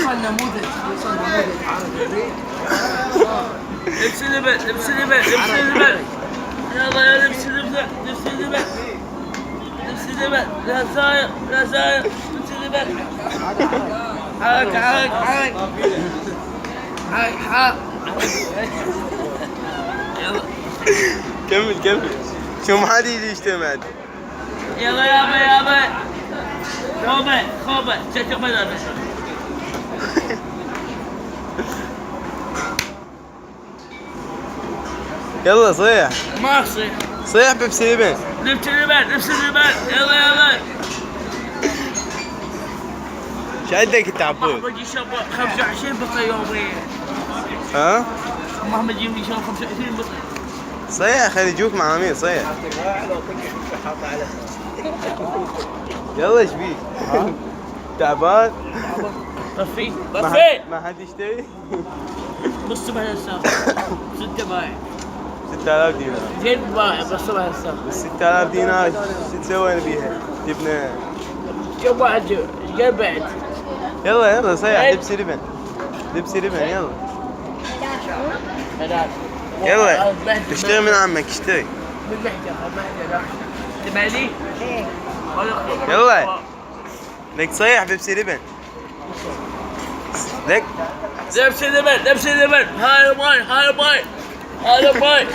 خلنا نموذج عربي. لبس اللبن لبس اللبن لبس اللبن. يلا يا لبس اللبن لبس اللبن لبس اللبن. لا سايق لا سايق لبس اللبن. حرك حرك حرك حرك حرك. يلا كمل كمل. شو ما حد يجي يشتم عاد. يلا يابا يابا. خوبه خوبه شكل ملابس. يلا صيح ما اصيح. صيح بيبسي لبن. لبس اللبن لبس اللبن. يلا يلا. شو عندك انت عبود؟ محمد يشرب 25 بطل يوميا. ها؟ محمد يشرب 25 بطل. صيح خلي يجوك مع عمير صيح. يلا ايش بيك؟ تعبان؟ طفي طفي. ما حد يشتري؟ بص بها الساعة 6 بايع 6000 دينار. زين بايع بص بها الساعة 6000 دينار شو تسوي بيها؟ جبنا شو بعد بعد. يلا يلا صيح لبسي لبن لبسي لبن يلا. يلا اشتري من عمك اشتري. من محجر تبعدي؟ يلا لك صيح بيبسي لبن لك. لبس اللبن لبس اللبن. هاي باي هاي باي هاي باي.